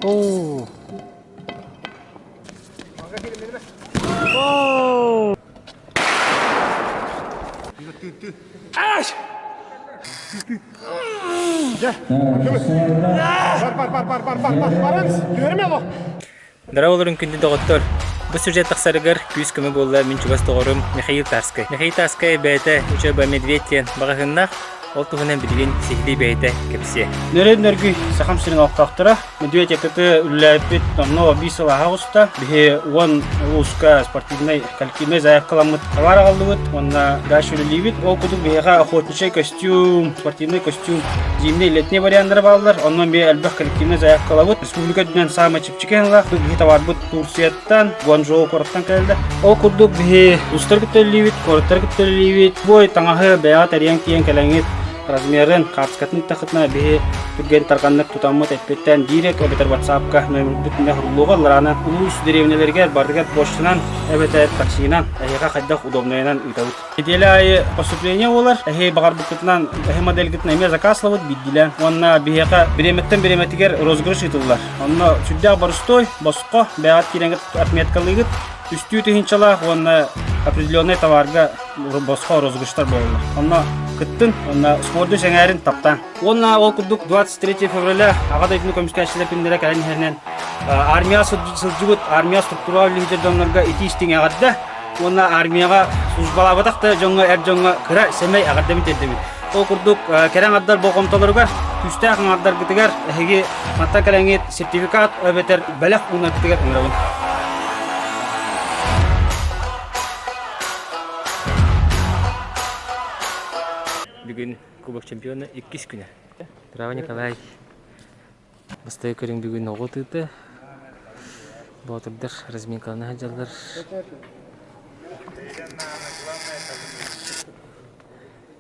Oo. Oo. Ay! Gel. Barans. Görme lo. Дорогой күнді доғыттыр. Бұл сюжет тақсарығыр күйіз көмі болла мен чугас тоғырым Михаил Тарскай. Михаил Тарскай бәйті учеба медведтен бағығыннақ ол туғынан білген сихли бәйті кепсе. Нөрен нөргүй сақам сирин алықтақтыра. Медведь әкіті үлләйпет но бисыл ағауста. Бихе он луска спортивный коллективный заяқ қыламыт. Товар ағалуыт, онна даш үлілейбет. Ол күдік бихеға охотничай костюм, спортивный костюм, зимний летний варианттары балылар. Оннан бе әлбәқ коллективный заяқ қылауыт. Республика дүнен сама чипчикенлақ. Бихе товар бұд Турцияттан, Гуанчжоу қораттан кәлді. Ол күдік бихе ұстар күттелейбет, қораттар күттелейбет. Бой таңағы бәяға тәриян кейін кәләңет. Размерын қатыскатын тақытна бе түрген тарғанлық тұтамыт әтпеттен дирек әбетер WhatsApp-қа нөмір бүтінде ғырлуға лараны ұлыс деревнелерге бардығат поштынан әбетер таксинан әйеға қайдақ удобнайынан үйтауыт. Неделі айы поступление олар, әйе бағар бұқтытынан әйе модель күтін әме закаслауыт бидділен. Онна бейеға біреметтен біреметігер розгырыш етілділар. Онна сүлдәғ барыстой, босқо, бәғат керенгет отметкалығыт, үсті үтігіншалақ, онна определенный товарға босқо розгырыштар болылар. Онна кыттын, онна спорды сәңәрін таптан. Онна ол күрдік 23 февраля ағадайдың көміскәшілер күндері кәрін хәрінен армия сылжығыт, армия структуралы лимитердонларға ити істің ағадда. Онна армияға сұзбала батақты жоңға әр жоңға кіра сәмей ағадда бітеддімін. Ол күрдік кәрен аддар болғымталарығар, түсті ақын аддар күтігер, әйге матта кәләңет сертификат өбетер бәләқ ұна күтігер ұңырауын. Бүгін Кубок чемпионы 2 күні. Трава Николай. Бастай көрің бүгін оғы тұйты. Бұлатырдыр, разминкалына жалдар.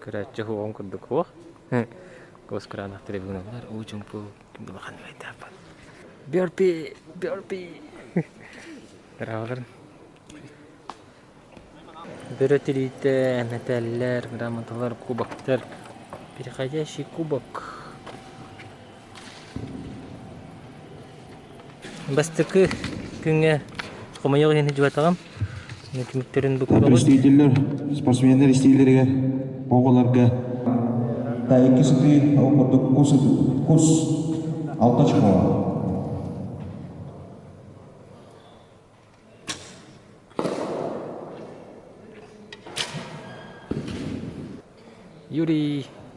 Күрәтші хуғын күрдік оқ. Көз күрән ақтыры бүгін оғылар. Ұйчың бұл кімді бақаны бәйті апад. Бөрпі. Травағырын. Бөрөтелейті, мәтәлілер, грамоталар, кубоктар. Переходящий кубок. Бастықы күнге қомайығы ене жуатағам. Кіміктерін бүкір болыр. Представителер, спортсмендер істейлерге, оғыларға. Тәйкі сүті, ауқырдық курс алта шығуға.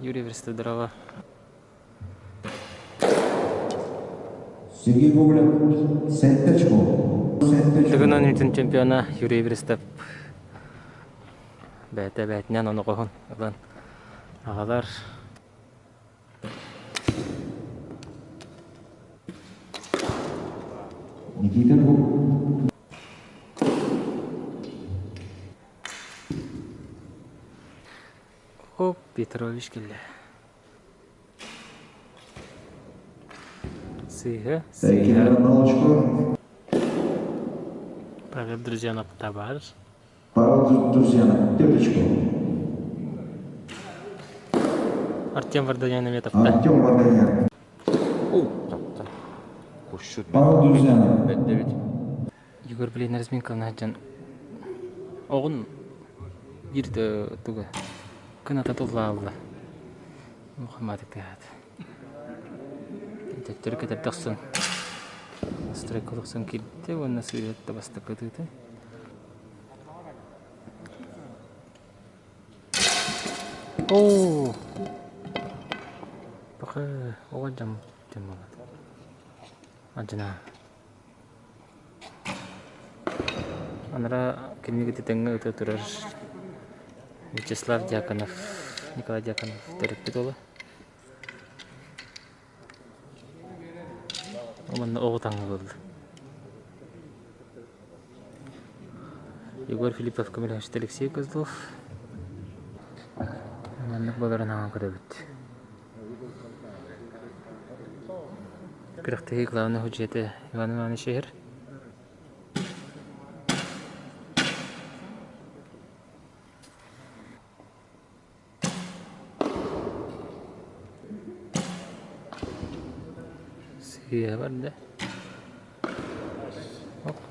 Юрий версті дырава. Сергей Гоголев, сәттер шығуға. Бүгін үтін чемпиона Юрий Верстеп. Бәтінен оны қоғын. Ағалар. Никита Гол. Оп, Петрович келді. Сыйға. Павел Друзьянов табар. Павел Друзьянов, Тёлечко. Артем Варданян Наметов. Артем Варданян. Павел Друзьянов. Егор Блин разминкалына жан. Оғын ерді тұғы. Күн ата тұлға алды. Мұхаммад әкәді. Тәттері кәтәрдіқсын. Страйкылықсын келді, оны сөйретті басты көтігі. Ооо! Бақы оға жам болады. Ажына. Анара келмеге тетеңі өте тұрар. Вячеслав Дьяконов, Николай Дьяконов тәріппет олы. Оманда оғы таңы болды. Егор Филиппов, Камилович Алексей Козлов. Омандық боларын аңын көді бітті. Күріқтегі главный хұджеті Иван Иванович Шехер. Сүйе бар да.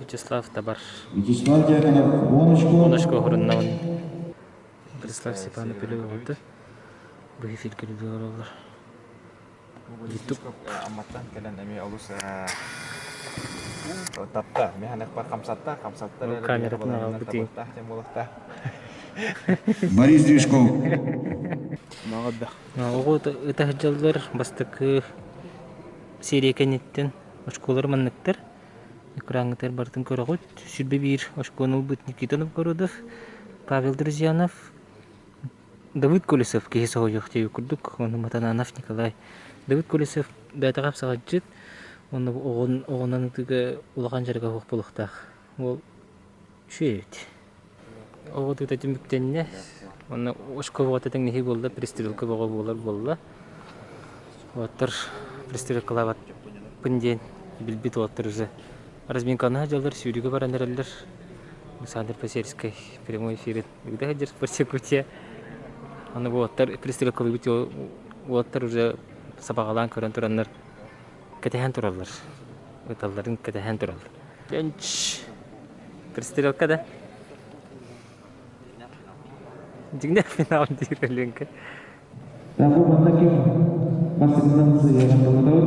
Вячеслав табар. Вячеслав Дьяконов 10 очко. Онашко хоруннавын. Преслав Степанов пөлөг oldu. Bu hifil külübü olurlar. YouTube. Amatan kalian emi alus tapta mi hanak par kamsatta Bu kameratını aldı diyeyim. Молохта. Борис Движков. Нагадда. Оғы ытахыджалар бастықы серия кенеттен ошколар манныктар. Экрангытар бартын көрөгөт. Сүрбе бир ошконул бут Никитанов Городов, Павел Друзьянов, Давыд Колесов кейсе ойық теу күрдік. Оны Матананов Николай. Давыд Колесов бәтіғап сағаджет. Оны оғынан үтігі улаған жарға оқ болықтақ. Ол шүйет. Оғы тұта түміктенне. Оны ошко боғататын нехи болды, пристрелка боға болар болды. Оттыр пристрелкалават пынден білбит оттыр үзе. Разминканы жалдар сүйрігі барандаралар. Александр Пасерский прямой эфирит. Когда ходишь по секунде, он его пристрелка выбить, оттыр уже сабағалан көрін тұранлар. Кәтәхән тұралар. Өталларын кәтәхән тұралар. Бенч пристрелка да. Дигне финал дирелинка. Так, вот таким бастығынан заяван болады.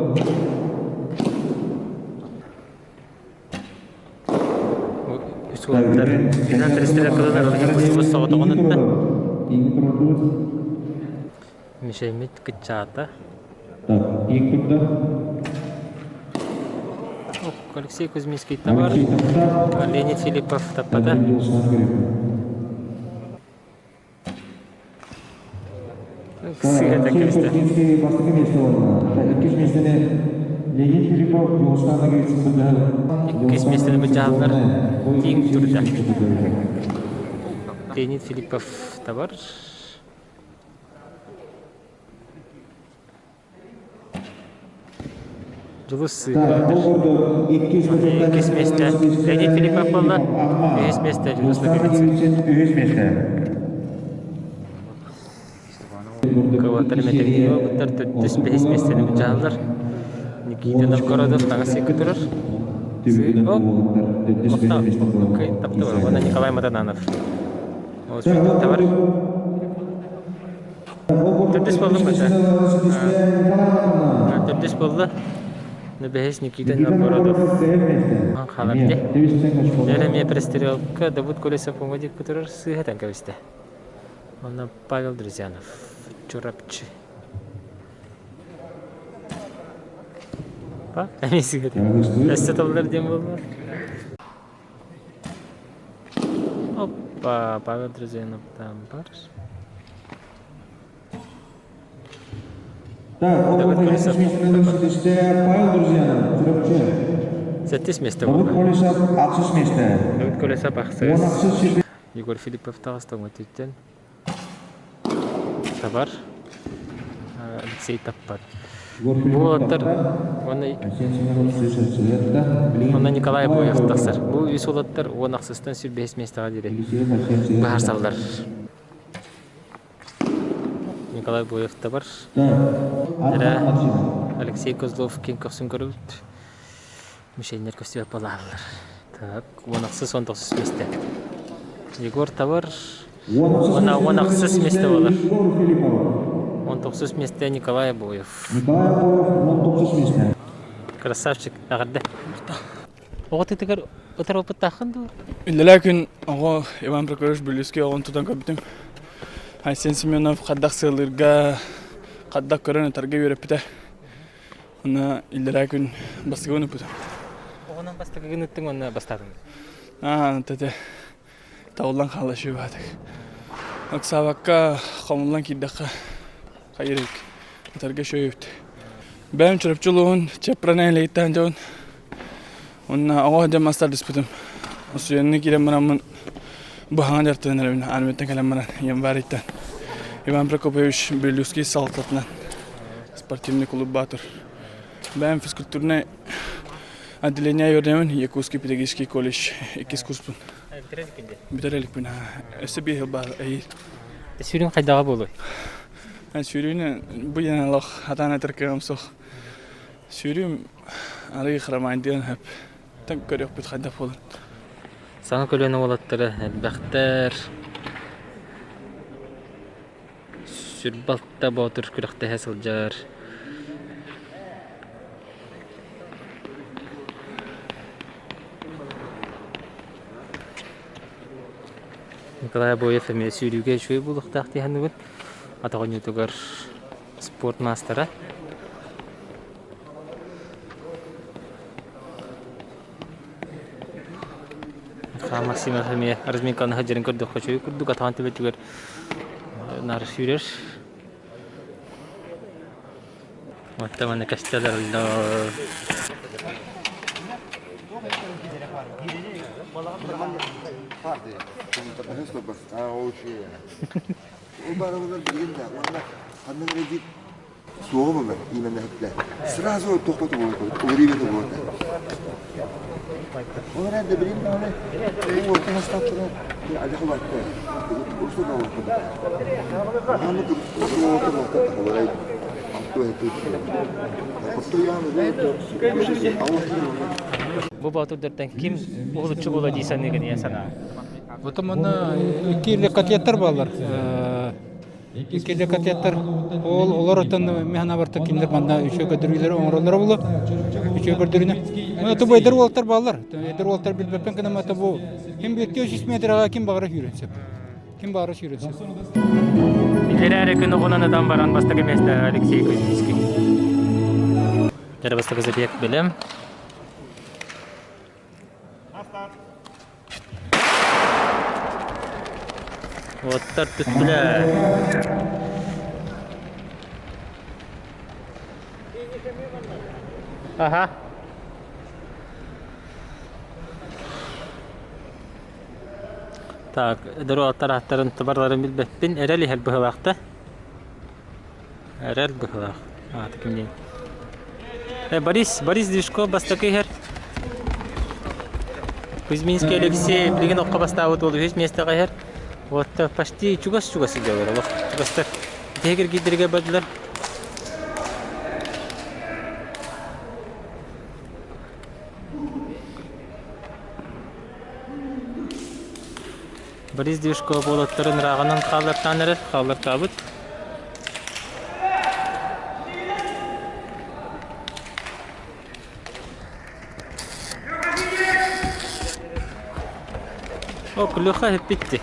Үсуаттар финал пристрелкалар арқылы соғыты қонытты. Мишаймет кычата. Так, екі күтті. Алексей Кузьминский табар. Леонид Филиппов таппада. Сыгата кебісті. Бастығы месті олды. Еккеш местені Леонид Филиппов Юғыстанда келсін бұлды. Еккеш местені бұл жағалар тең түрді. Леонид Филиппов табар. Жылы сыгадыр. Еккеш месті Леонид Филиппов болды. Өз месті Жылысына берілсін. Каватар металлио буттар төттүс бес местени жалдар. Никита Новгородов тагасы күтүрөр. Тапты бар. Оны Николай Матананов. Ос товар. Төттүс болду бата. Төттүс болду. Небес Никита Новгородов. Халапте. Нереме пристрелка Давыд Колесов помогит күтүрөр сыгатан кабисте. Оны Павел Друзьянов. Чурапчы. Бак, әмесі көтір. Әсті табылар дем болмар. Опа, Павел Друзьяновтан бар. Так, Павел Друзьянов, Сәттес месті Давыд болды. Колесов, ақсыз месті. Давыд Колесов ақсыз. Егор Филиппов тағыстан өтеттен. Табар. Алексей таппар. Бұл аттар, оны Николай Боев тақсар. Бұл үй солаттар, оны ақсыстан сүрбес местіға дерек. Бұхар салдар. Николай Боев табар. Алексей Козлов кен көксін көрілді. Мүшелінер көстебе болалар. Так, оны ақсыз 19 месті. Егор табар. Оны ақсыз месті болар. 19 месте Николай Боев. Николай Боев 19 месті. Красавчик, ағырды. Оғы тетігер өтір опыт тақынды? Ләкин оғы Иван Прокорович Бөлеске оғын тұтан көптім. Айсен Семенов қаддақ сығылырға, қаддақ көрін өтірге өріп біті. Оны ләкин бастығы өніп бұты. Оғынан бастығы күн өттің, оны бастадың? Тәте тауылдан қалашы бәдік. Ақсабаққа қомылдан кейдаққа қайырек өтірге шөйіпті. Бәм чұрапчылығын чепранайын лейттен жауын. Оны оға дем астар диспутым. Осы еніне керем мұрамын бұхаңа жартығын әрімін. Арметтен кәлем мұран ем бар еттен. Иван Прокопович Берлюский салқатынан спортивный клуб батыр. Бәм физкультурный отделение өрнемін Якутский педагогический колледж 2 курспын. Бітірелікпін. Өсі бейхіл бар әйір. Сүйрен қайдаға болуй? Сүйрен бұл еналық атан әтіркігім соқ. Сүйрен арығы қырамайын дейін әп. Тан көрөк бит хадап болон. Саңа көлөнө болаттары әлбәхтәр. Сүрбалтта ботыр күрәхтә хәсылҗар. Николай Боев эме сүйрүүгө шөй булдык тахтыяныбын. Атаган ютугар спорт мастера. Максим эме разминканы хаҗырын көрдүк, шөй күрдүк атаган төбөтүгөр нар сүйрер. Вот там они костелер. Сразу тохтоту болот, урибете болот. Ona da bileyim de öyle orta hastalıklara alakalı baktı. Bursa da ortada. Ama bu orta takılıyor. Altı etti. Orta yani Бу батудырдан ким улучу бола дейсен деген я сана. Вот мына икки катеттер балар. Икки катеттер олар отан механа барта киндер манда үшө көдүрүлөр оңролор болу. Үшө көрдүрүнө. Мына ту байдар волтар балар. Байдар волтар билбепен кана мата бу. Ким 500 метрга ким багыра жүрөтсө. Ким багыра жүрөтсө. Илерәре күн огонан адам баран бастагы месте Алексей Кузьминский. Дәр бастагы забег белем. Вот так түттүләр. Ага. Так, дөрү тарахтарын табарларын билбеппин. Эрели хәл быһылакта. Эрел быһылак. Кимден. Борис Движко бастакы хәр. Кузьминский Алексей билген окка бастабыт болду. Һеч месте гайер. Вот почти чугас делали. Аллах, чугастар. Тегер гидерге бадылар. Борис Движко болоттарын рағынан қалдыртаныры, қалдыртабыт. О, клюха хеппитти.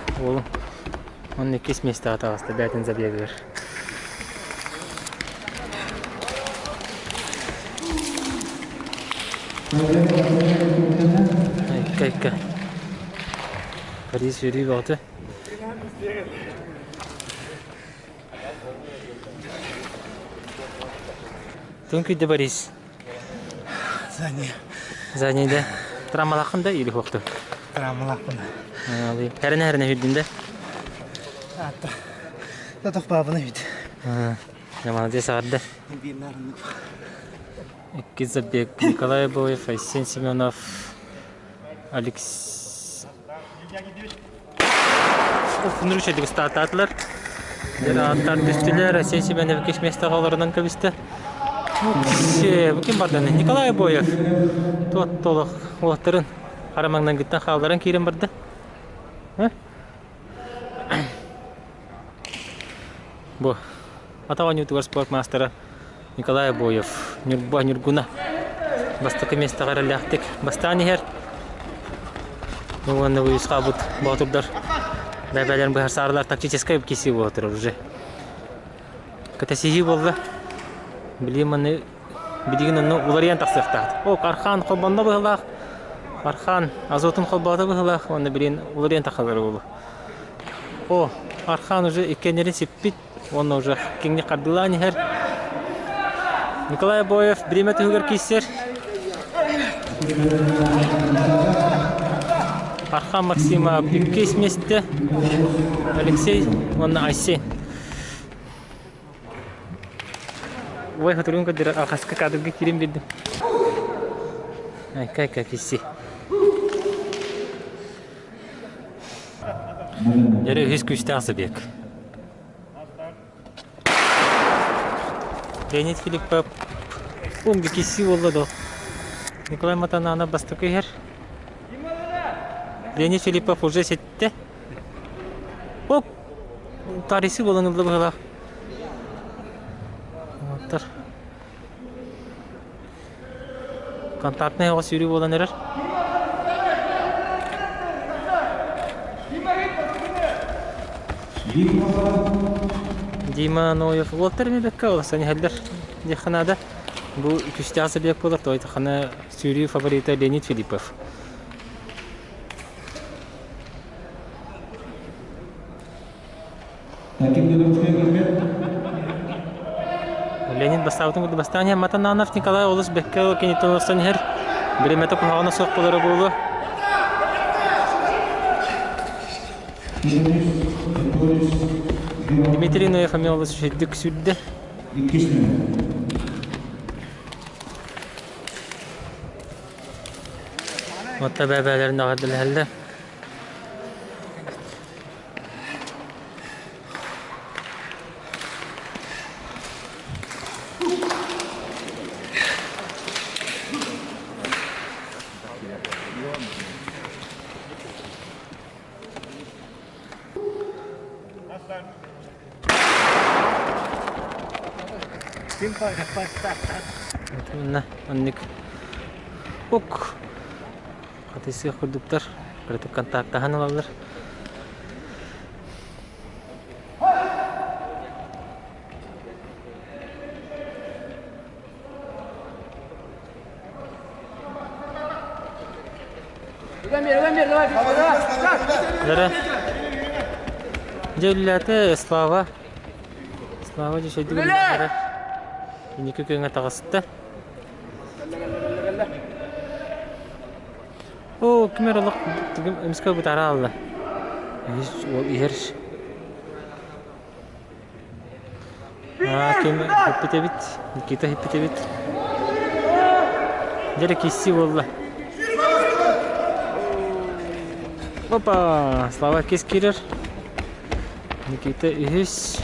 Он не кис места аталасты, бәтін забегер. Кайка. Борис жюри болды. Төнкүйді Борис. Зане да. Травмалақында или хоқты? Травмалақында. Әріне хүрдінде? Татық бабына үйді. Молодец, ағарды. Кизабек, Николай Боев, Айсен Семенов, Алексей... Нұрышедегі стартатылар. Аттар түстілер, Айсен Семенов кешместі қаларынан көбісті. Бүкен барданы, Николай Боев. Толық олықтырын қарамаңнан кеттен қаларан кейрен барды. Бу атаган ютугар спорт мастера Николай Боев, Нюргуна. Бастакы месте қаралақтық. Бастаны хер. Оғанны бұйыз қабыт батырдар. Бәбәлерін бұхар сарылар тактическай кесі болатыр уже. Катасиги болды. Білем аны білеген оны улариян тақсықтады. О, Архан қолбанда бұғылақ. Архан азотын қолбаты бұғылақ. Оны білен улариян тақалары болды. О, Архан уже икенерін сеппит. Он уже кеңне қардыланы хер. Николай Боев біреме түгір кейсер. Архан Максима кейс месте. Алексей, он Айсен. Ой, хатырын көдір алқасқа қадырғы керем бердім. Кай кейсе. Жәрі өз күшті асы бек. Леонид Филиппов. Умги киси болды. Николай Матанана бастыкыгер. Леонид Филиппов уже сетте. Оп! Тарихи болаңылды бұғыла. Оттар. Контактный оға сүйрі болан әрер. Дима Ноев. Олтар мебекка ол сәне әлдер. Деханада. Бұл күшті асы бек болыр. Тойты қана сүйрі фаворита Леонид Филиппов. Ленин бастаудың күрді бастания Матананов Николай Олыс бекке кенеттен олыстан ер біреметі құлағына соқ болары болу. Дмитрий Ноефами Олыс шеддік сүрді. Отта бәбәлерін ағадыл әлді. Nah, unik. Uk. Katisi kurduklar. Kritik kontak tahan olabilir. Lara. Jelate Slava. Slava же шейді көрінді. Енекі күйіңе тағысытты. О, кімер олық өміскі бұт ара алды. Ол иерш. Кемер хеппете бит. Никита хеппете бит. Жәрі кесі болды. Опа! Слава кес керер. Никита үйіс.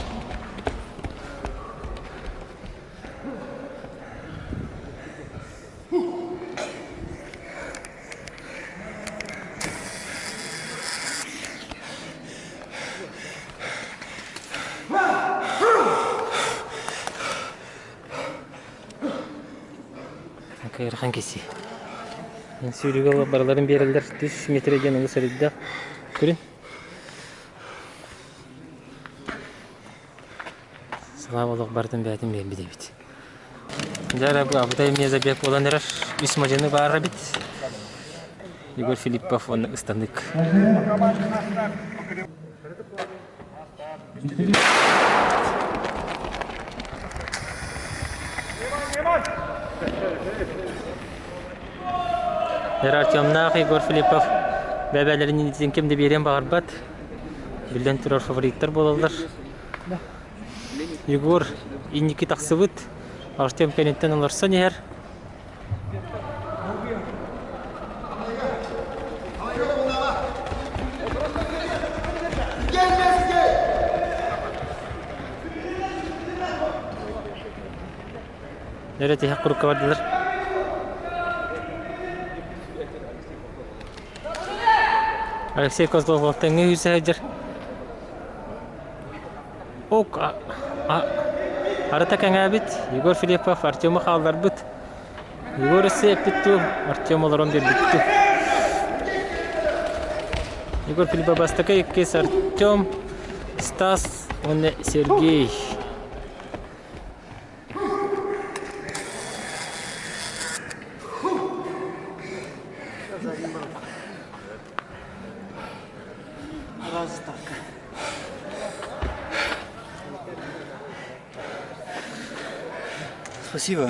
Кайырхан кесі. Сүйрігі алып бараларын берілдер. 3 метреген ұлы сөреді. Көрін. Славалық бардың бәдім бәлі бейбіт. Жара бұдай меза бек olan әрір. 3 мажаны бары бит. Егор Филиппов оны ұстандық. Артемнақ Егор Филиппов бәбәлерін еден кемді берен бағарбат. Білден тұрар фавориттар болалар. Егор иннекі тақсы бұд. Артем кәнеттен оларса нехер. Нәреті хақ құрыққа бардылар. Алексей Козлов олтаңы үйсі әдір. Оқ, арыта кәңі әбіт. Егор Филиппов Артемі қалдар бұд. Егор өсі әппетту. Артем оларон бербітту. Егор Филиппов бастықы еккес Артем, Стас, оны Сергей. Спасибо.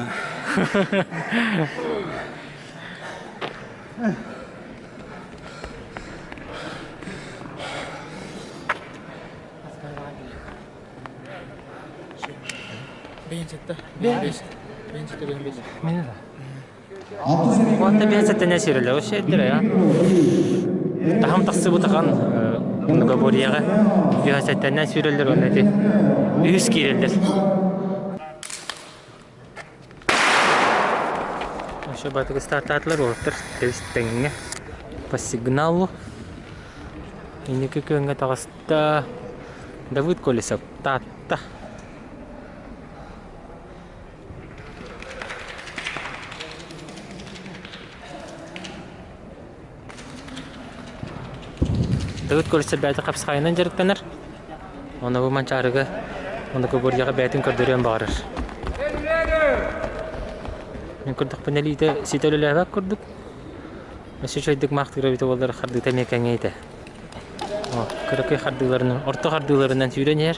Онда бәзеттен әсерілі, өші әддірі, тағым тақсы бұтыған ұнығы борияға бәзеттен әсерілдер, онда үйіз керелдер. Еще батарея стартатлар олтар тестеңге по сигналу. И никакой не тагыста Давид Колесов татта. Давид Колесов бәті қапсықайынан жарықтанар. Оны бұл манчарыға, оны көбірдегі бәтін көрдірен бағырыр. Мен көрдік панелейді сетелі әбәк көрдік. Өсі жойдық мақтығыр өйті олар қарды тәмекәңе еді. Кірікей қардыларының, орта қардыларынан сүйренер.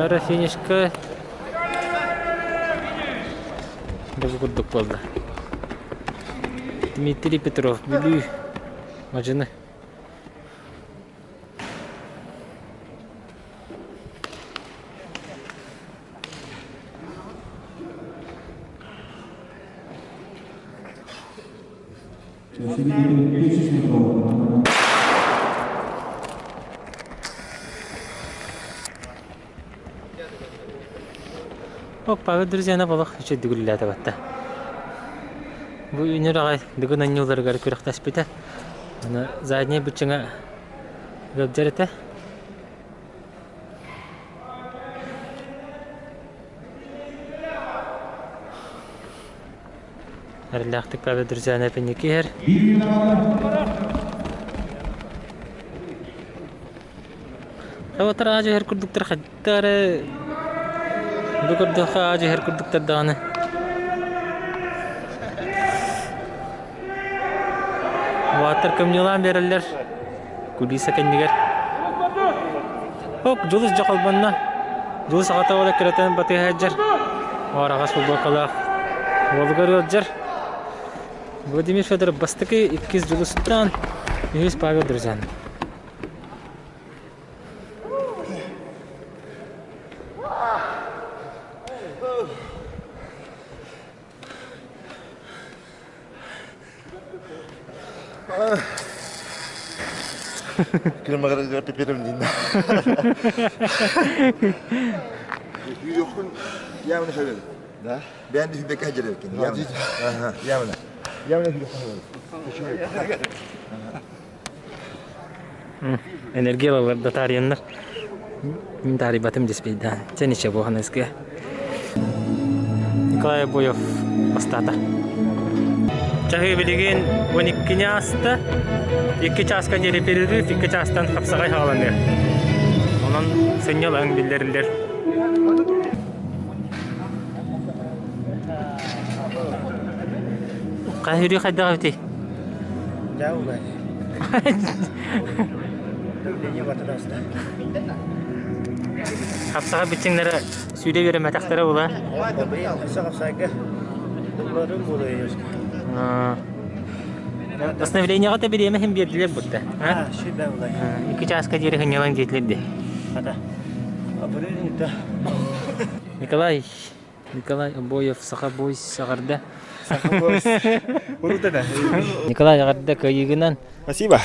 Ара финишка Бәгі күрдік болды. Дмитрий Петров, Билю, Маджины. Павел друзьяна болох еще дегулляда батта. Бу үнер агай дегун аннюларга күрәктәш бите. Аны задний бутчыңа гәбдәрәтә. Әрләхтик Павел друзьяна пенникер. Хаватар ажы һәр күрдүктер хаттары Бүгірді қағажы әр күрдіктер дағаны. Ватыр көмнелан берілер. Күлейсі кәндегер. Жұлыс жақалбанна. Жұлыс ағата ола керетен баты әджір. Арағас бұл қалақ. Олғар өджір. Владимир Федоров бастықы 2 жұлыстан. Үйіз Павел друзьян. Kira magara pipiram din. Yok pun yamna şöyle. Da. Ben de bir kaçır yok. Yamna. Yamna bir kaçır. Энергиялар датарьяннар. Мен тарибатым деспейді. Сенеше болған еске. Николай Боев бастата. Чахи билеген 12-не асты. 2 часқа жері перерив, 2 частан қапсағай қаланды. Онан сөнел әң білдерілдер. Қайыры қайдағы өте? Jauh kan. Dia buat terus dah. Қапсаға бітсеңдері сөйле бере мәтақтары бола? Сағап сайға. Бұларым болды ешкі. Постановлениеға да береме хем берділер бұдды. Шүйбә олай. 2 часқа жері хынелан жетілерді. Ада. Апырын да. Николай Обоев Сахабой сағарды. Николай ағарды көйігінен. Спасибо.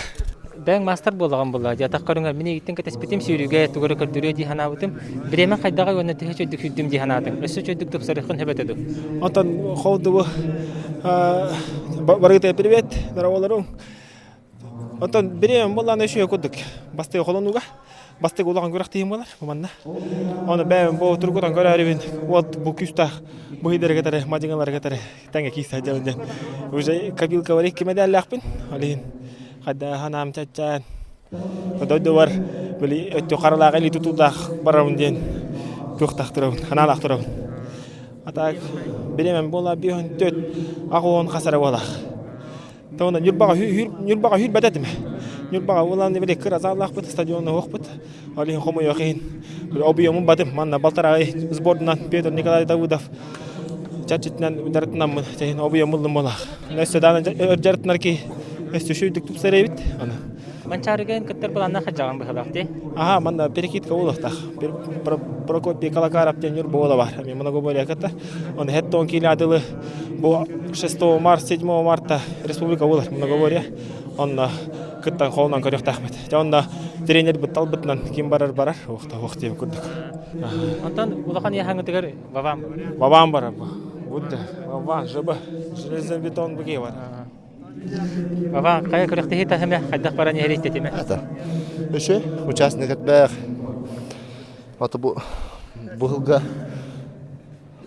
Бәң мастер болған бұла. Ятақ қарыңар, мені еттен кәтеспетім сүйріге тұғыры көрдірі дейхан абытым. Біреме қайдаға өңі түхе чөйдік хүддім дейхан адым. Өсі чөйдік тұпсарықын хөбет еду. Антон қолды бұл. Барғытай привет, здраволарым. Антон, біреме болған өші өкөдік. Бастығы қолынуға. Бастығы олаған көріқ дейін болар. Оны бәйім бұл тұрғыдан көрі әрібін. Бұл күстақ бұхидері кетері, мадиңалары кетері. Тәңе кейсі әдеуінден. Уже кабилка бар екі мәді әлі ақпын. Олейін. Қадда ханам чачан. Қадойды бар. Білі өтті қаралақ әлі тұтудақ барауынден. Көқтақ тұрауын, ханалақ тұрауын. Атақ білемем бола бейін төт ақуын қасары болақ. Тауынан юрбаға хүл бәдәді ме? Юрбаға оланы біле кір азалақ бұд, стадионы оқ бұд. Олейін қомой оқиын. Обиемін бадым. Манна Балтарағай сбордынан Петр Николай Давудов. Чачетінен дәрітінен мұн. Обиемін болақ. Нәсті даны жарытынар ки. Өсті шүйдік тұпсары бит. Манчарыгын кыттар буланна хаҗаган быһалакты. Ага, манда перекидка улахтах. Прокопий Калакаров тенюр бола бар. Ми много более ката. Он хеттон килядылы бу 6 марта 7 марта республика улах много более. Он кыттан холнан көрөк тахмет. Жонда тренер бутал бутнан ким барар вакыт деп көрдүк. Онтан улахан яһаңытыгар бабам. Бабам бар. Будда. Бабам жаба. Железный бетон бүге бар. Баба кая көрөктө хита хәмә хаддак баран ярыйттеме? Ата. Өшө, участник этбәх. Ата бу булга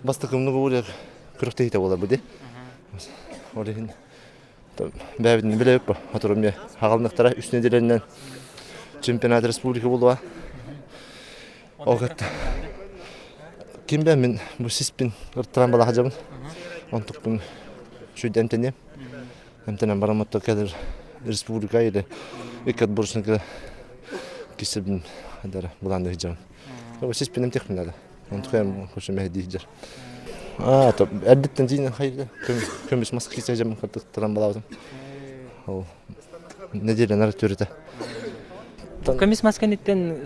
бастыкымны булыр көрөктө хита була буди. Орын. Бәбидин билеп, атырым я хагалныктара үстүнө деленден чемпионат республика булуа. Огат. Кимбе мен бу сиспин ыртыран бала хажабын. Онтукпун шүдемтене. Эмтенен бараматта кадыр республика или икат буршника кисебин адара буланды хижам. Бу сиспин эмтехмин ада. Онтукем хошу мехди хижар. Топ әддеттен дейін хайырды. Көміс масқа кесе жамын қыртықтыран балаудым. Ол неделен ары төріті. Көміс масканиттен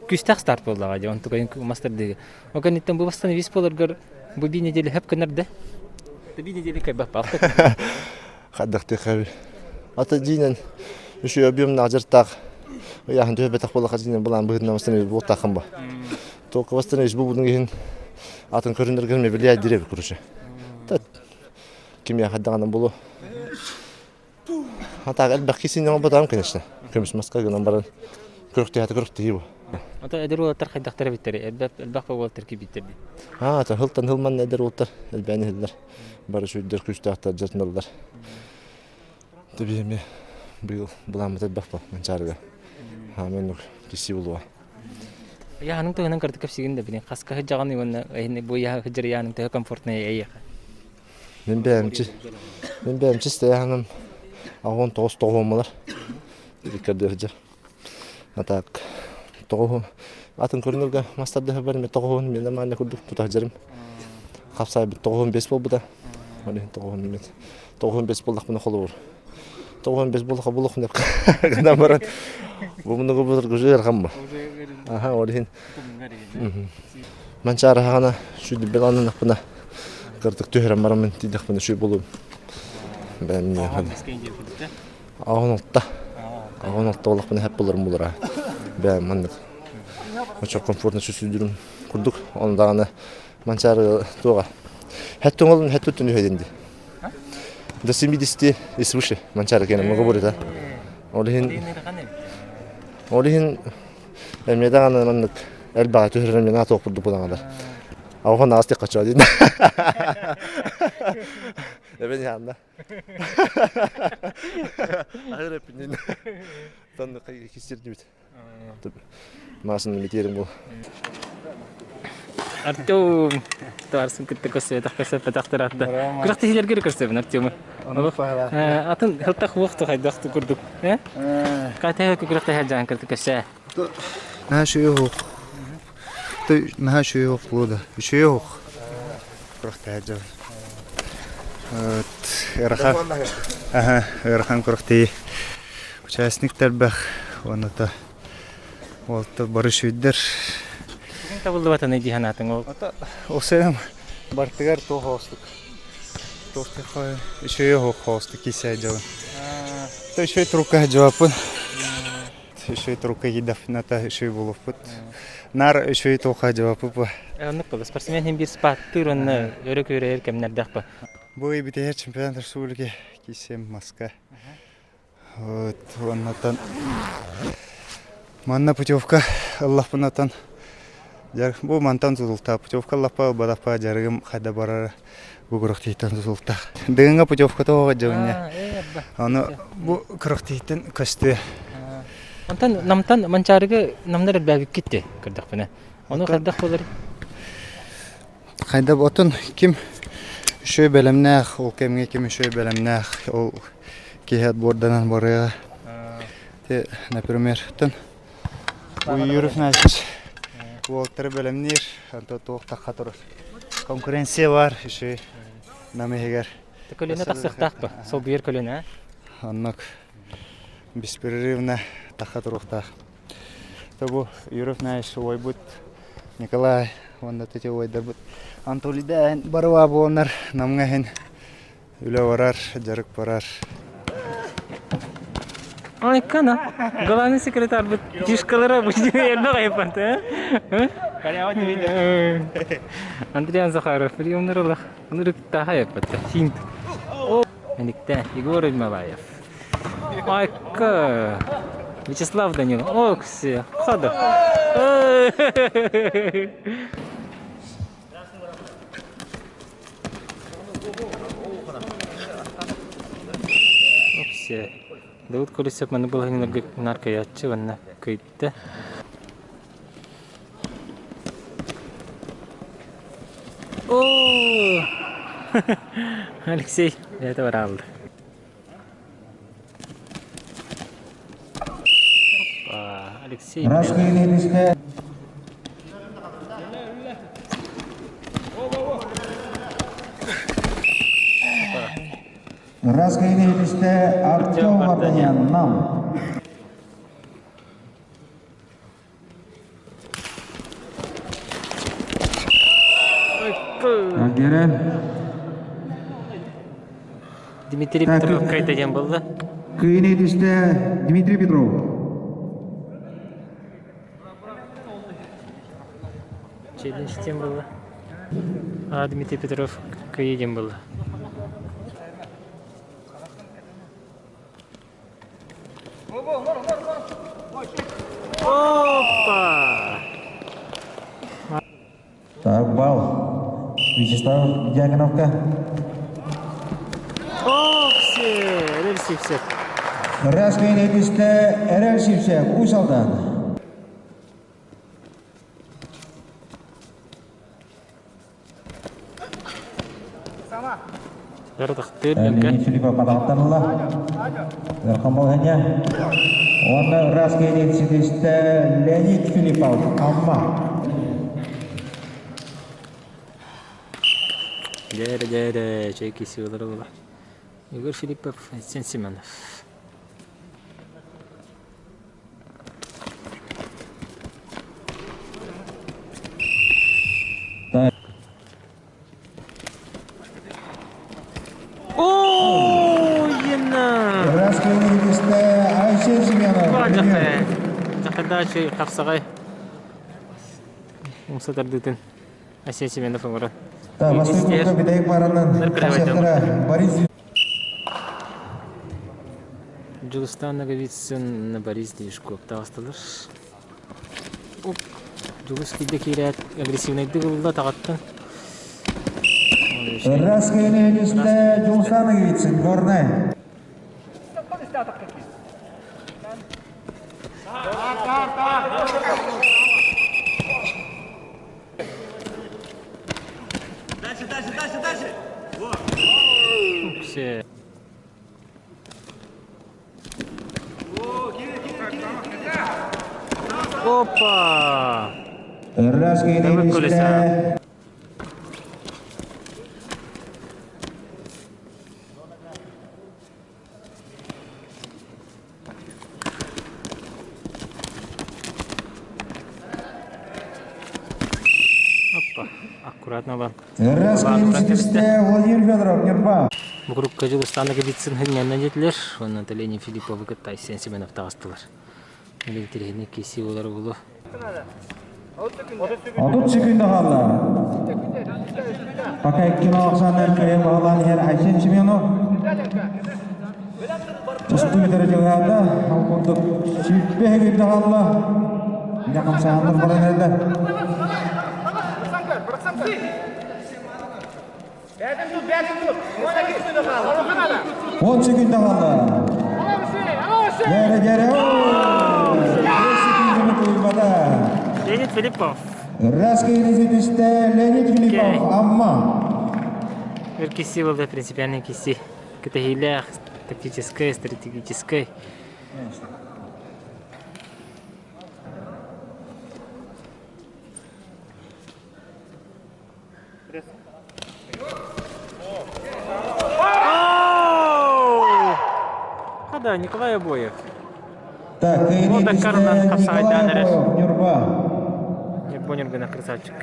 күстақ старт болды ағады. Он тұғайын мастырдығы. Оғаниттен бұл бастаны вис болырғыр бұл бей неделі хөп көнерді. Бей неделі кайбақ бақты. Қаддақты қабір. Аты дейінен үші объемны ажырттақ. Яғын төбетақ болаққа дейінен бұлан бұғырна бастаны бұл тақым ба. Тоқы бастаны бұл бұдың кейін атын көріндірген ме біле әдіребі көріші. Кем я қаддағанын болу. Атағы әлбәқ кесейін оң бұдағым, конечно. Көміс масқа гынан баран көрікті әті көрікті ебі. Ата әдір олаттар қайдақтары біттері, әлбәқ ба олаттар ке біттерді. Ата хылтан хылман әдір олаттар, әлбәні хілдер. Бары шүйдер күштақтар жартындалдар. Төбеме бұламыт әлбәқ ба, манчарыға. Мен кесі болуа. Яның төгөнөн кырдык сигинде бини каска хыжаган иванна эйне бу я хыжыр яның төгө комфортный эйе. Мен бәмчи стаяным агон тоос тоомалар. Диккәдә хыжыр. Атак тоо атын көрнөргә мастарда хәбәр ме тоон мен мәне күрдүк тута хыжырым. Капсай бит тоон 5 булды. Менә тоон мен. Тоон 5 булдык менә холор. Тоон 5 булдык булык дип. Гына барат. Бу моны гыбыр гүзер хамма. Ага, орин. Манчар хана шүди беланын хпына. Кырдык төһрәм барамын тидик хпына шу болу. Бәм хана. Агонотта. Агонотта олак хпына хәп булыр булыр. Бәм мандык. Очень комфортно чувствуем курдук. Он даганы манчар тога. Хәттен олын хәттен өйденди. До 70 и свыше манчар кене много будет, да. Олин эмедаганы мандык элбага төһрәм мен атып курдук булагалар. Аухан асты кача дейин. Эбен янда. Ахыры пинен. Тонны кистерди бит. Масын метерим бу. Артем таарсын китте көсө такасы патактырады. Кыракты җиләргә керсәбен Артем. Атын хылтак вакыт хайдакты күрдүк. Кайта кыракты хаҗан кырды көсө. Нашы юк. Ты нашы юк булды. Иши юк. Кыракты хаҗан. Эрхан. Эрхан кыракты. Участниктер бах. Оныта. Олты барыш үддер. Табылды ватаны диханатын ол. Осем бартыгар то хостук. Тосты хай. Иши юк хостук кисә җавын. То иши трука җавапын. Иши трука гидафната иши булып бут. Нар иши тока җавапы. Аны кылды. Спортсмен бир спат турын өрөк-өрөр кемнәрдәк ба. Бу бите чемпионат республики кисем маска. Вот оннан манна путевка Аллах пунатан. Бу мантан зулта путевка лапа бадапа жаргым хада барар бу кырыктыйтан зулта. Дыңга путевка тога жабыня. Аны бу кырыктыйтан касты. Антан намтан манчарыга намнар бәбик китте кырдык менә. Аны кырдык булыр. Кайда ботун ким шөй белемнәх, ул кемгә ким шөй белемнәх, ул киһәт бордан барыга. Те, например, тон уйрык нәсеш. Волтер белемнер, антон тоқта хатыр. Конкуренция бар, шөй намегер. Текөлөнә таксыктак ба? Сол бер көлөнә. Аннак беспрерывно таха турухтах. Табу Юров наш ойбут Николай онда тете ойдар бут. Антолида барва бонар намгаһин үле варар жарык барар. Ай кана. Главный секретарь бут тишкалара бу yerine кайпанты, а? Каляват видео. Андриан Захаров, приемнарылах. Нурык таха япатты. Синт. Эниктен Егор Ильмалаев. Айка. Вячеслав Данилов. О, кси. Хода. Окси. Давуд Колесов маны был наркоятчы ванна кыйтты. О! Алексей, это врал. Алексей. Разгайнелисте Артем Варданян нам. Дмитрий Петров кайтадан болды. Кайнелисте Дмитрий Петров. Челленджтен болды. Дмитрий Петров кайден болды. Опа! Так, балл. Вячеслав Дьяконовка. Окси! Эрел Сипсек. Разгайнелисте Эрел Сипсек. Уйсалдан. Ярдыктыр Леонид белге. Филиппов патақтанылла. Верхомолғаня. Оны разгайнелисте Леонид Филиппов. Амма. Дәрі, чайкесі олары бола. Егор Филиппов, Сен Семенов. О, ена! Разгайнелисте Айсен Семенов. Жақырда қапсағай. Умсатар дүтін. Асен Семенов оңыры. Восточный бедайық баранын қасиаттары Борис. Жылыстан Наговицын на Борис Дешков тағыстылыр. Жылыс кейде кейрәт агрессивнайды қылда тағаттын. Разгайнелисте Жылыстан Наговицын горный. Все. Опа! Разгайнелисте Опа! Аккуратно бар. Разгайнелисте Владимир Федоров. Нерба. Бұл группка Жылыстанығы битсін хәннәннән жетілер. Онын Леонид Филиппов кіттай Сен Семенов тағыстылар. Электрихіне кесі олар болу. 30 секунда қалды. Пока ikkini oqsanlar kayın bağlan her Ayşen Семенов. Üstü derecelerde halkunduk çiftbe hegimde kaldı. Yakın sahandır bana nerede? 10 sekunda kaldı. Geri. 5 sekunda koyulmada. Леонид Филиппов. Разгайнелисте Леонид Филиппов. Амма. Бір кесі болды, принципиальный кесі. Кітахилях, тактической, стратегической. Да, Николай Обоев. Так, Ол Даккарынан қапсағайдан әрер. Нюрба. Японергіна красавчик.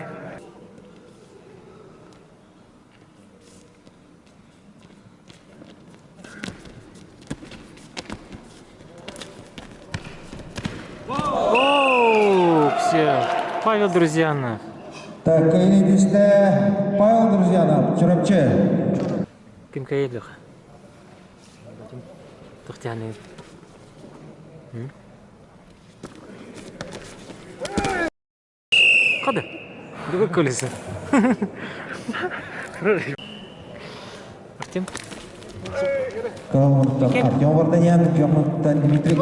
Оу, все. Павел Друзьянов. Так, Каинидисте Павел Друзьянов, Чурапче. Ким кайырлық? Тоқтяны. Қады? Дуға көлесі. Артем? Артем Варданян, Пёрнуттан Дмитрий.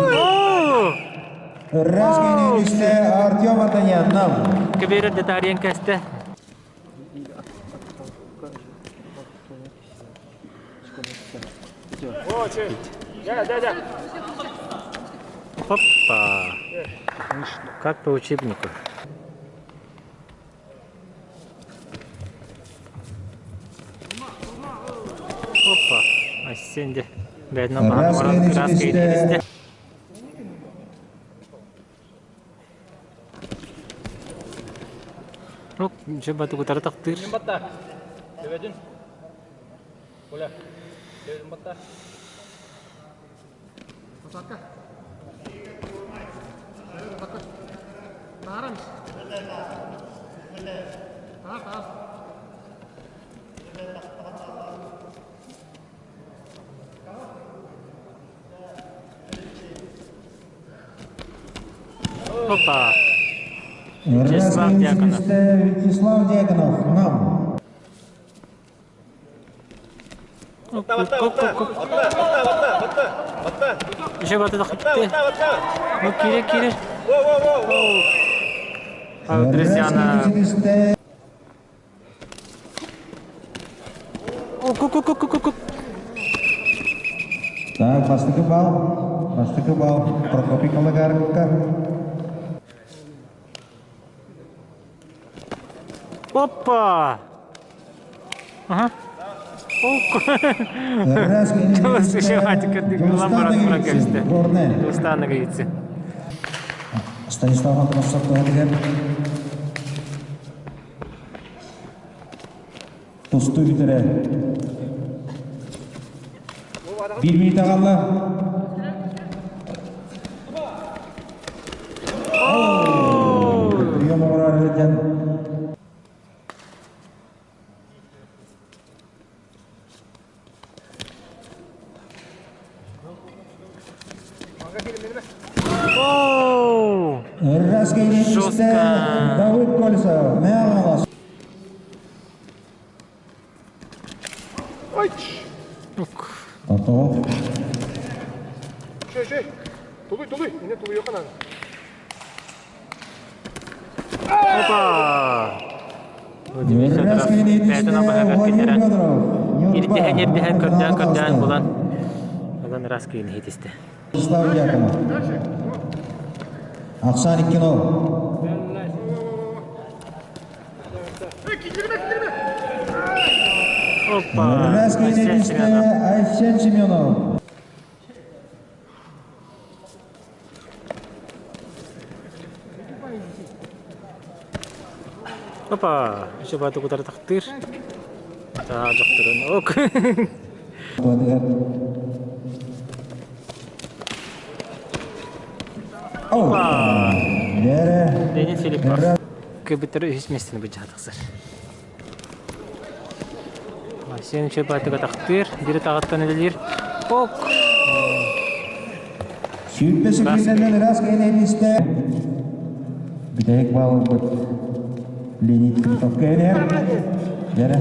Раз Каинидисте Артем Варданян, нам. Кеберер детариян кәсті. Опа! Как по учебнику. Опа! Ассенде. Бәдіна бағаны раз кейдерісті. Ну, же баты кутары тақтыр. Опа! Вячеслав Дьяконов. Вячеслав Дьяконов, нам. Еще баты тақтыр. Ну, кире. Павел Друзьянов. Ку-ку-ку-ку-ку. Так, бастығы бал. Прокопий Калагарка. Опа! Ага. Раз Чолос еще хатика ламбарат прокописте. Горне. Устанна гаится. Станислав Антонов деген. Тосту бітірі. 1 минут ағалла. Прием орар еден. Раз кейнетісті Давыд Колесов. Мәң алас. Татов. Тулуй. Yine tuluy yok ana. Опа! Раз кейнетісті Владимир Федоров. Иртеһен көрдән булан. Булан раз кейнетісті. Вячеслав Дьяконов. Ақсан Иккенов. Опа! Раз кейнетісті Айсен Семенов. Опа! Еще баты кутары тақтыр. Та жоқтырын. Ок! Опа! Денис Филиппов. Көбіттері үз местені бұл жатықсыр. Сен үші баты тақтыр. Бірі тағаттан әлілер. Ок! Сүйіппесі кездерден раз кейнетісті. Бітейік балы бұд. Леонид Критов кейнер. Дәрі.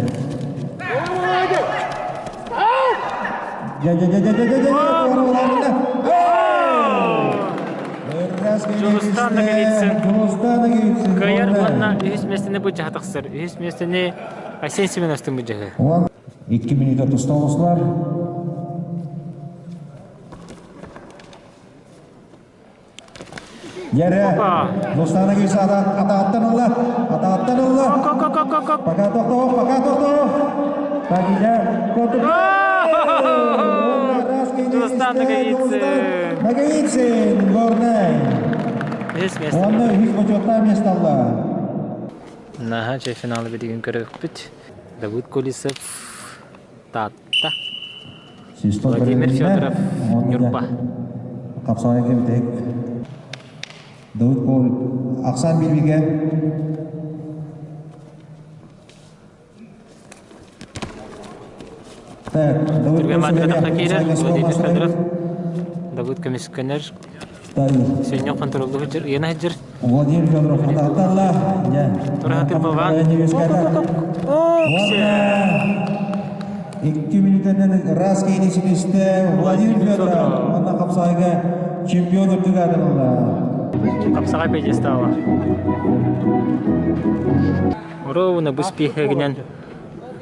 Жолыстан да келетсін. Кайар Кайар бұланна үз местені бұл жатықсыр. Үз местені Асен Семеновтың бұл жағы. 2 минут тұстауысылар. Дәрі. Достаны кейсі атағаттан ұлы. Пока тоқтау. Пагиля. Жолыстан да келетсін. Нагайцин, Горнай. Өз место. Онда 100 бочокта место алла. Наха че финалы бидигин көрөк бит. Давуд Колесов Татта. Владимир Федоров Нюрба. Капсанга кебитек. Давуд Кол Аксан Билбиге. Түрген мадрада хакира Владимир Федоров. Давуд Комиссионер. Сегодня контролдуу жер, яна жер. Владимир Федоров аталла. Туратыр бабан. 2 минуттан раз кейнесинесте Владимир Федоров ана капсайга чемпион өтүгадылла. Капсага педестала. Ровно буспехегенен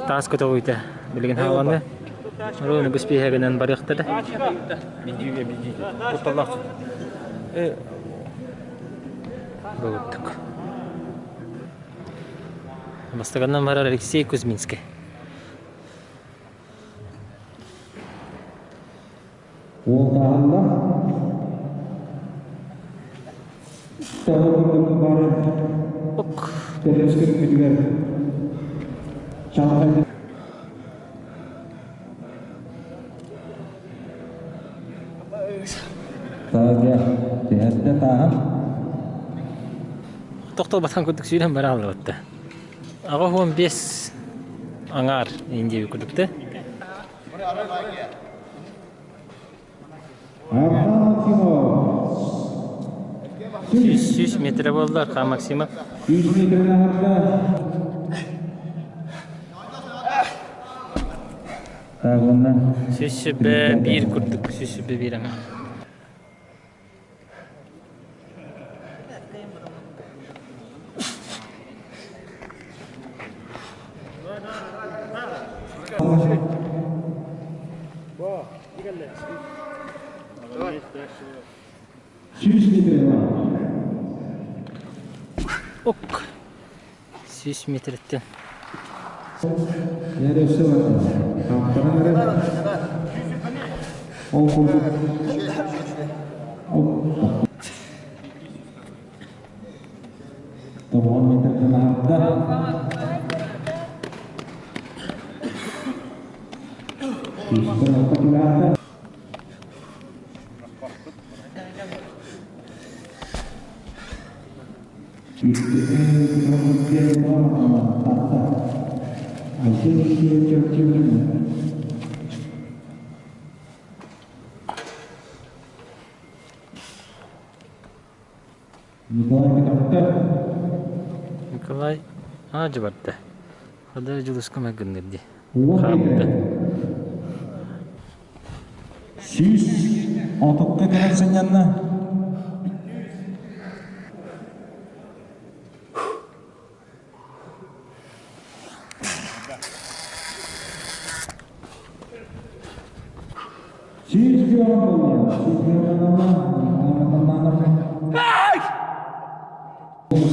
тас көтөгөйдө. Билген хаваны. Ровно буспехегенен барыктады. Видеоге Уталлах. Болуттук. Бастаганнан бара Алексей Кузьминский. Ол тағында тағында бары терескер күдігер чаңқайды. Тағыға тәәтті тағын. Тоқтал батқан күдік сүйрен бара алыр өтті. Аға 15 аңар индеби күдікті. Максимов 100 метр болды Арқа Максимов. 100 метрден ағырда тағынан 101 күрдік, 101 аңа. Ок. 100 метрден. Neresi var? Kaptanın neresi? Ol kurdu. Tamam metreden ağırda. Üstten altta külahda. Николай Аджибарда. Хада жулуска мәгіндерді. Сүйіс отыққа керексен янна. Сүйіс бүйон болуын. Сүйіс бүйон болуын.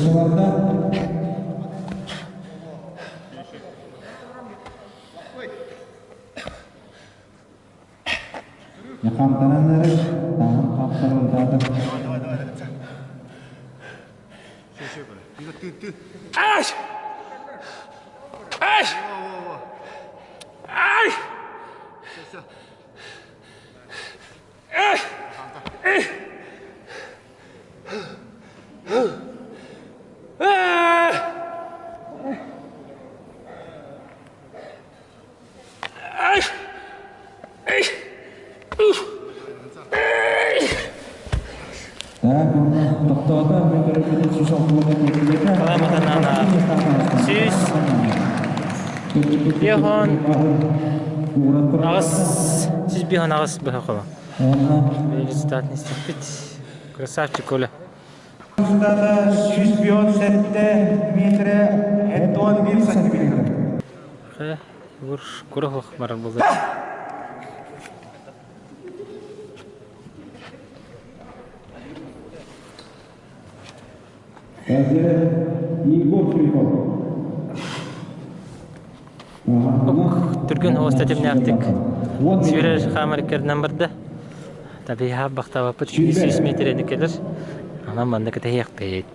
Сыларда Yakamtananları tamam kapsarıldadır. Aş! Aş! Aş! Бихон ағыз, сіз бихон ағыз бұға қола. Результат не степит. Красавчик Оля. 157 метре 51 сантиметр. Бұр көріқ барар болды. Түрген оғыз тәтеміне ақтық. Сүйрер қамыр керден барды. Tabii ha bakta vapıt 200 metre dikilir. Anam bende kete yakpeyit.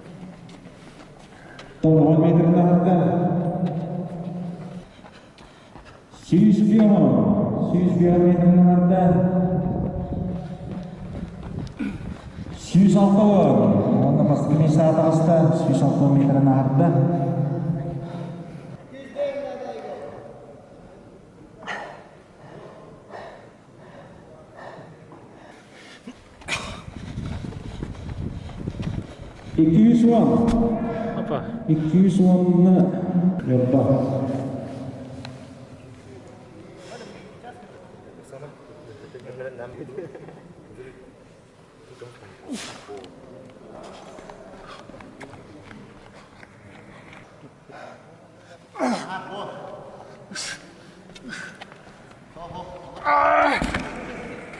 10 metre naharda. 100 metre naharda. 106 var. Onda baskı mesafede hasta 106 metre naharda. Apa? 210'unu yapma.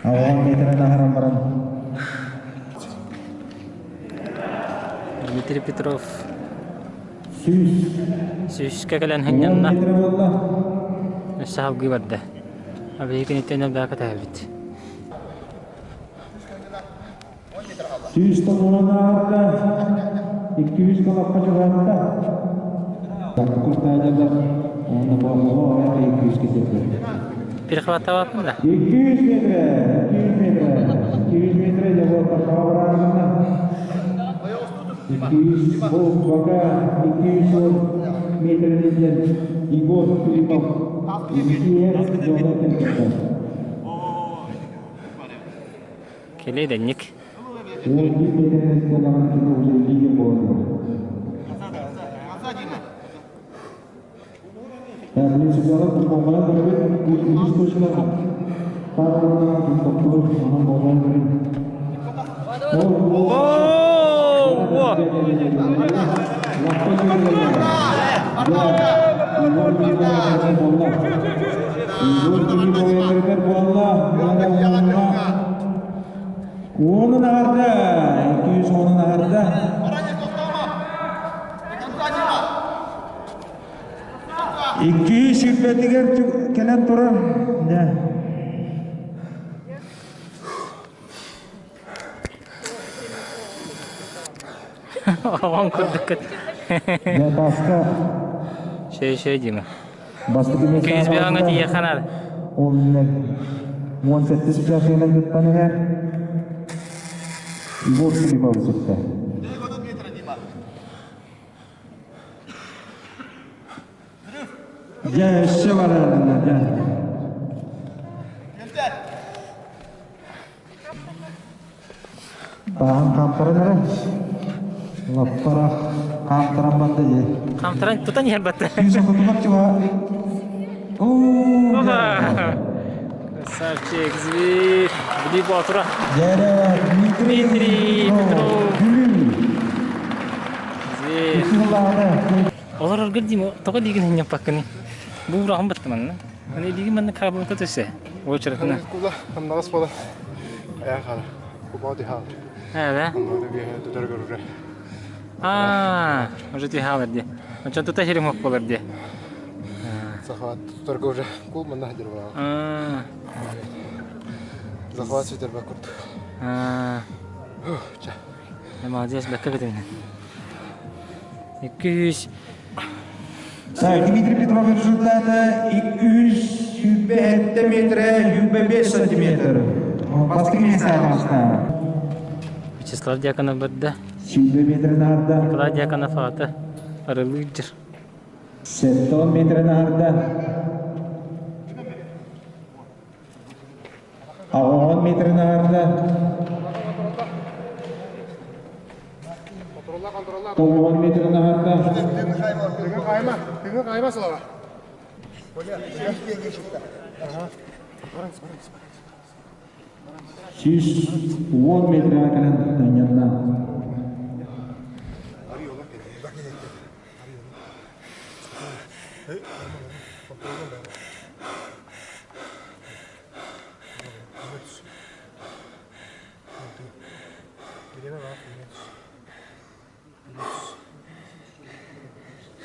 Awal metre naharan barang. Dmitri Petrov. 100 kekelen henyanna. metre valla. Sahab gibarda. Abi hikin itena baka tahabit. 100 tonlarında 200 kalapka civarında. Kurtaracaklar. Onda bağlı oraya 200 gidiyor. Bir kavata vapın da. 200 metre. 200 metre cevap kavramında. 200 baka 200 metreden Igor Filipov. 200 dolar. Kele dennik. 10 metre kadar uzunluğu boyunca. Yani sejarah perkembangan terkait kudus sosial. Para dokter, mana bawa beri. Onun arda, 200 onun arda. İki şüphetiger kelen turun. Ne? Avan kurduk. Ne başka? Şey diyeyim. Başka bir mesele 200 bir hanga diye kanal. Onlar 18 yaşına gittiğini her. Igor Filipov çıktı. Ya eşe var herhalde. Ya. Bahan kampara nere? Lapara kamtaran battı ya. Kamtaran tutan yer battı. Yüzü kutumak çuha. Ooo. Sarçek zvir. Bili bu atura. Yere Dmitri Petrov. Gülüm. Zvir. Bismillah'da. Olur olur diyeyim. Toka digin hanya pakani. Bu raham battı manna. Hani digin manna kabul tutuşsa. O çarpına. Kula, kan nagas pala. Ayak hala. Kubaw di hal. Evet. Ano bir tutar görür. Уже ти хавер ди. Macam tu tahirim hok polar dia. Захват tutar görür. Kul mana hadir wa. Захват sitar bakurt. Ça. Ama dia sebab kedin. 200. Saya Dmitri Petrov rezultatı 200 metre 105 santimetre. Başka mesafede. Вячеслав Дьяконов бадда. 100 metre narda. Николай Дьяконов аты. Арылыгдыр. 70 metre narda. 10 metre narda. 10 metre narda. Dengan kayma selama. 110 metre kalan yanına.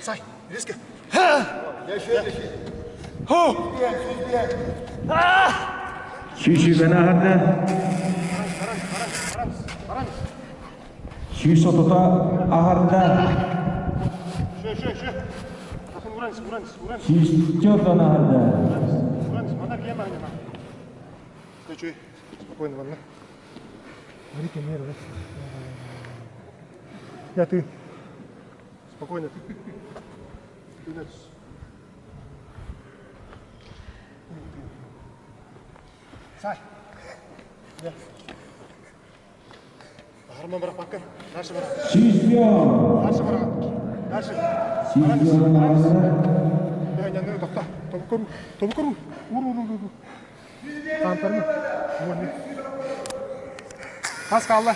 Say, riske. Şişi bana hadi. 230 аһарда 204 аһарда Спокойно, ладно. Смотрите, нервы. Я ты. Спокойно. Ты дальше. Сай. Да. Арман бара пакка. Дальше бара. чемпион Дальше бара. Дальше. чемпион аһарда Я не знаю, тоқта. Тобу көру. Ур. Танtarma. Вот. Қас қалды.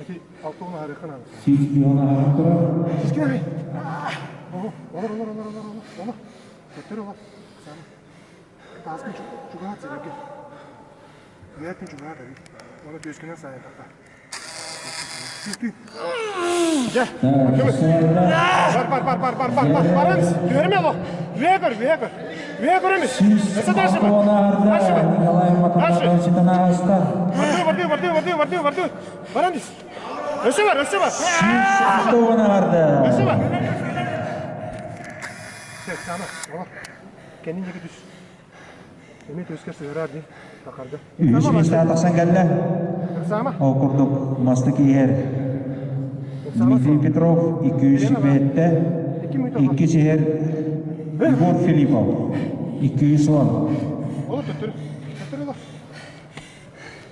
Эти алтуны арықын алды. чемпион аһарда Кішкене. Олар. Көттер олар. Таскын чуғат сәлеке. Ниятын чуғат әбі. Оны төскінен сайын тақта. Gel. Бар. Барамыз. Görme lo. Вегор. Вегорымыз. Nasıl taşı mı? Николай Матаматович Танааста Варды. Барамыз. Ösü var. Шестого аһарда Ösü var. Sana. Ola. Kendin yeki düş. Emet özkerse verer değil. Takardı. 3 саатасан кэллэ Sama. окурдук мастыки ер Дмитрий Петров 205-те 2 сehер Егор Филиппов 210 Ola töttür ola.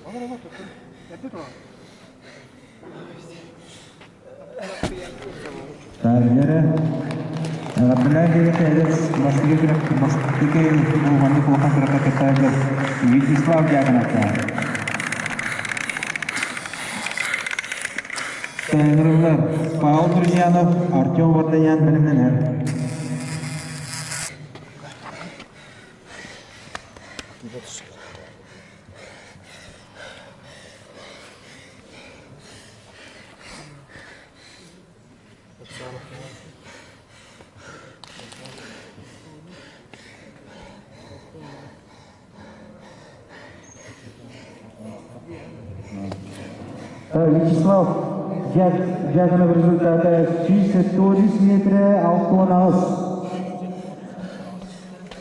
Ola töttür. Yaptı ola. Тәрбиелері Абдуллай Девятелес мастыки болғанды қолхан тұрақаттайды Вячеслав Дьяконовта Тренерлер Павел Друзьянов, Артем Вардаян білімненер Вячеслав Дьяконов результаты 109 метрі 6 ağız.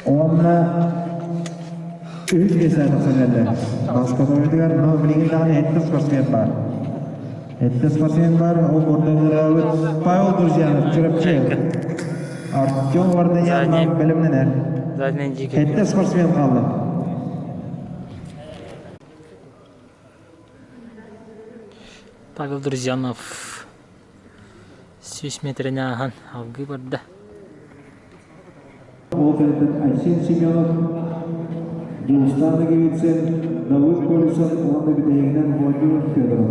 Onunla 3 eserde söneldi. Başka oyuncular bilginden etli spasiyen var. O ortaları Pavel Друзьянов, Çırapçı. Artyom Vardanyan'dan bilimlenir. Etli spasiyen kaldı. Павел Друзьянов 100 метріне аған алғы барды. Олфеттен Айсен Семенов, Дулстанды кебетсен, Давыд Полисон, онды бітегінен Владимир Федоров.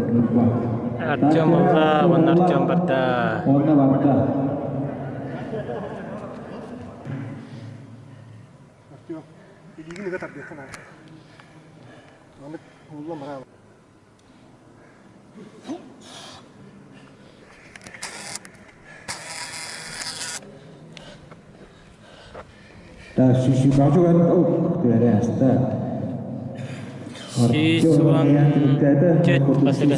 Артем олға, он Артем барды. Онды барды. Артем. İlgini kadar yakın abi. Ahmet oğlum bravo. Так, шиши бачу kan teresta. Шишуан кет басыды.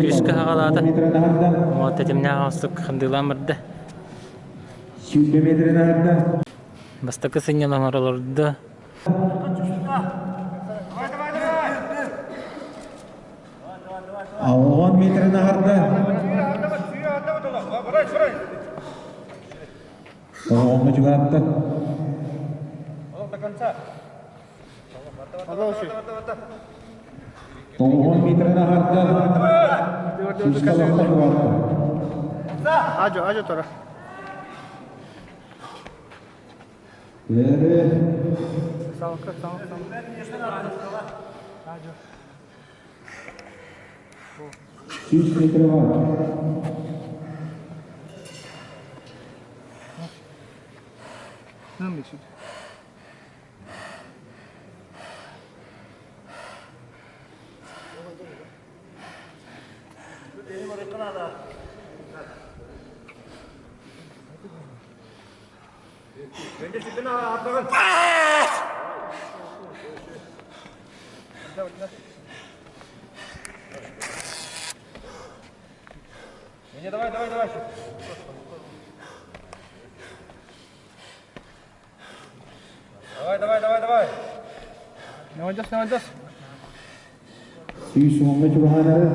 Күшкі хағалады. Муаттетімне ағасық қындылан барды. 100 метрін ағырда. Бастықы сынялан оралырды. 10 метрін ағырда. 10 juga attı. 10 metrini ағырда. Шишкалықта қуатты. Ajo tora. Beri. Sağ. Ajo. 100 metre var. Ne Mesut? Suyus sonunda çubuğları.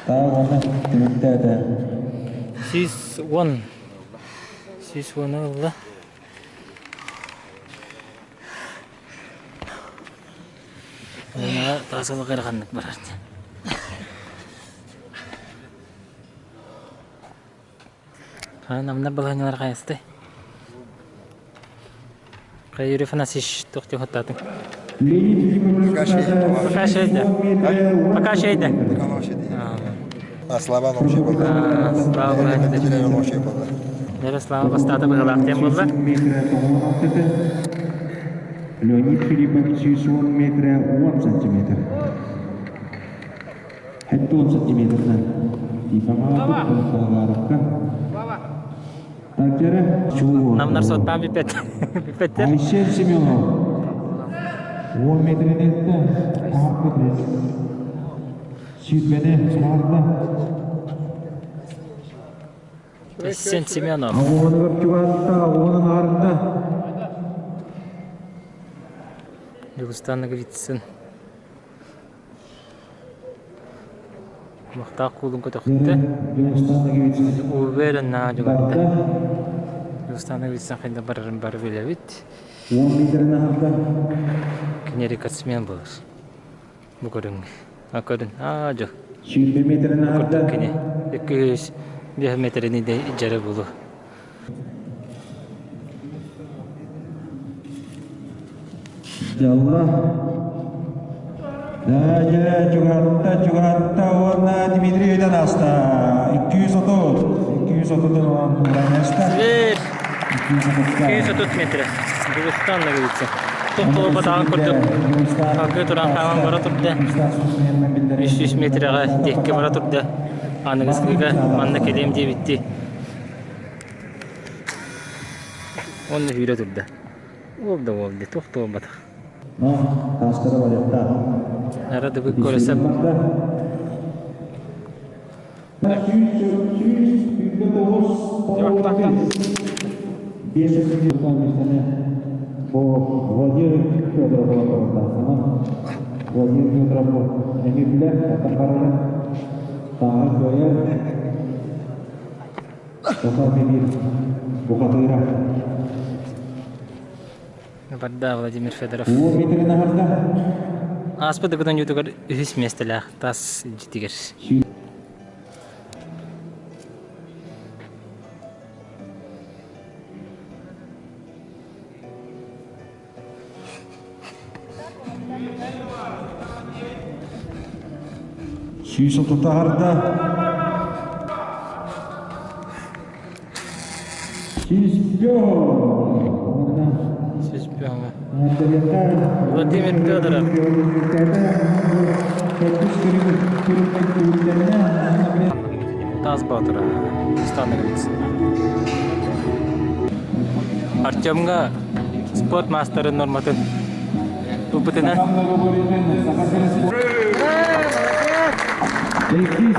Tağına tümükte 6-1. 6-1 oldu. Buna tasılı kırganlık var artık. Namna balanylar kayıstı. Kayırı falan şiş toktu hattadın. Пока şeyde. Слава вообще была. Слава вообще была. Нера слава бастата быгалактен болду. Леонид Филиппович 110 метра 10 сантиметр. Hatta 10 santimetrden. Namlar sottan pipet. Pipetler. Ayşe Semyonov. 10 metreden de tahakkud res. Sütmede çıkardı. Sen Semyonov. Onu bir çuvatta, onun ardında. Дагыстанга витсен. Махта кулун көтөктө. Уверен на жоготта. Дагыстанга витсен кайда барырын бар билебит. 10 metreden hafta. Кинери касмен болор. Бу көрүң. Акырын. Жок. 21 metreden hafta. Кене. 200 метрени де жары болу. Allah. Dajara Cugatta warna Dimitriev'den hasta. 230'dan olan Uranesta. 230 metre. Дагыстанга витсен. Тоқтоо батаган көрдүк. Акы туран каган бара турду. 300 метрге текке бара турду. Аныгысыга манна келем деп битти. Онны үйрө турду. Oldu. Тоқтоо бата. Taşları var yapta. Arada bir koresem. Bu Vladimir Fyodorov'un ortasına Vladimir Fyodorov'un emirler Tatarların Dağır Köyü Tatar Memir Bukatıyra Бадда Владимир Федоров. 10 metreden hafta. Аспыдыгыдан ютугар үс местелах тас житигер. Şiş ototarda. Шеспёнга. Владимир Федоров. Таз батыра. Становец. Артёмга спорт мастері норматын. Опытына.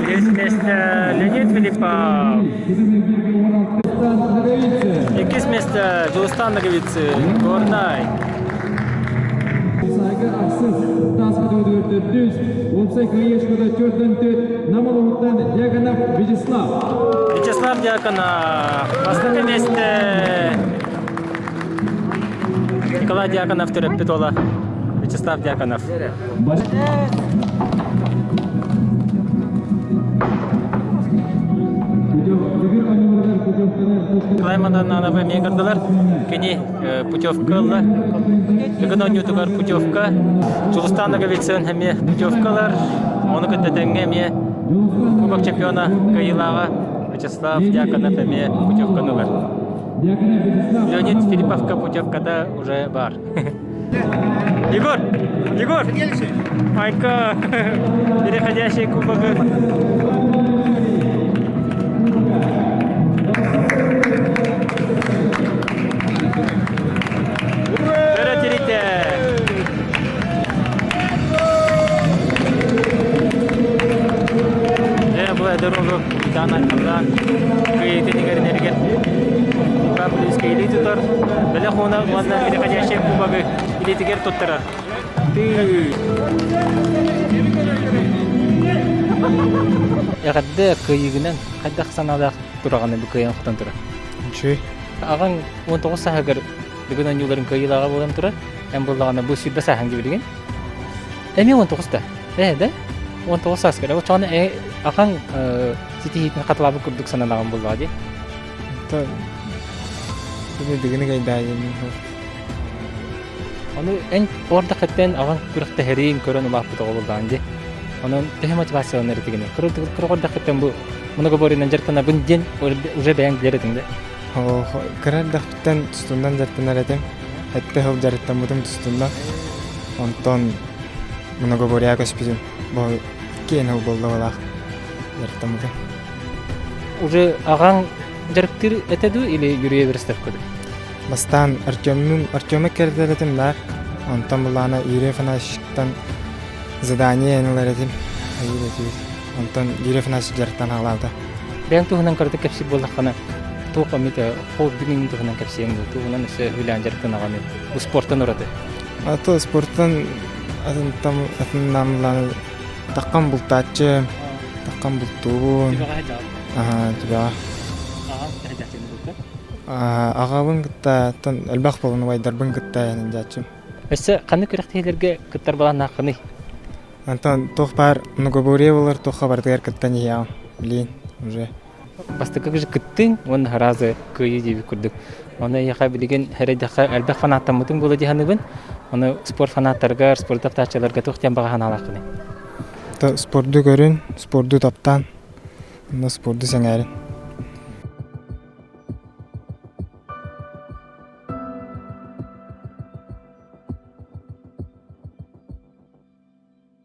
Есть место Леонид Филиппов. Екіз место Жылыстан Наговицы. Горнай. Saygı aksız, tasbih ödürdü düz. Olsa kıyışkıda çördüntü, Namalovut'tan Dyakonov Вячеслав. Вячеслав Дьяконов. Последнее место Николай Дьяконов Терапитола. Вячеслав Дьяконов. Клаймадан анавы мегардылар. Кени путевкалар. Бүгін ютугар путевка. Жылыстан Наговицын хәме путевкалар. Оны көттетенге ме Кубок чемпиона Каилава Вячеслав Дьяконов хәме путевканулар. Леонид Филипповка путевкада уже бар. Егор! Егор! Айка! Переходящий кубок. Терете! Бұл дорогу жана калдан кыйтын энерген. Правда, скейли тутар. Беле хона ванна переходящий кубок или тигер туттара. Ягадда кыйгынан кайда санада тураганы бу кыйын хатан тура. Чүй. Аган 19 сагыр дигән юлларын кыйлага булган тура. Һәм булганы бу сидә саһан дигән. Эми 19-та. Да? 19 саскара. О чаны аган сити хитне катылабы күрдүк саналаган булды ди. Та дигән гайда ин. Аны эн орда каттан аган күрәктә һәрин көрән улап булган ди. Onun teh motivasyon eritgini. Kırıkırda kıttan bu. Bunu göböründen jartana bundin уже beyan bileredinde. Kırarda kıttan tutundan jartana eretim. Hatta hol jarttan budum tutundan. Ondan bunu göbörüya kaspizim. Bu kene bolda wala. Jarttan budum. Уже agan jartır etedu ile yürüye veristef kodu. Bastan Artyom'a kerderetim var. Ondan bulana ire fanashtan задание нелеретим. Антон Дирефнас жартан алады. Ben tuhundan kardı kapsi bollakana. Tuğ kamite hol bugün tuhundan kapsi yengdu. Tuhundan ise hülen jartan ağamı. Bu sporttan orada. Ато спорттан атыннамлан таккан бултачы, таккан бултуун. Тиба. Агабын гытта тон элбах болгон вайдарбын гытта жачым. Эсе каны керектелерге кыттар балан акыны. Антон тохпар многоборевалар тохабардагар кыттан я. Блин, уже. Басты как же кыттын, он харазы кыйы диби күрдүк. Аны яка билген хередака элбах фанаттамытын болу диханыбын. Аны спорт фанаттарга, спорт таптачыларга тохтан баган алакыны. Спортду көрүн, спортду таптан. Аны спортду сеңерин.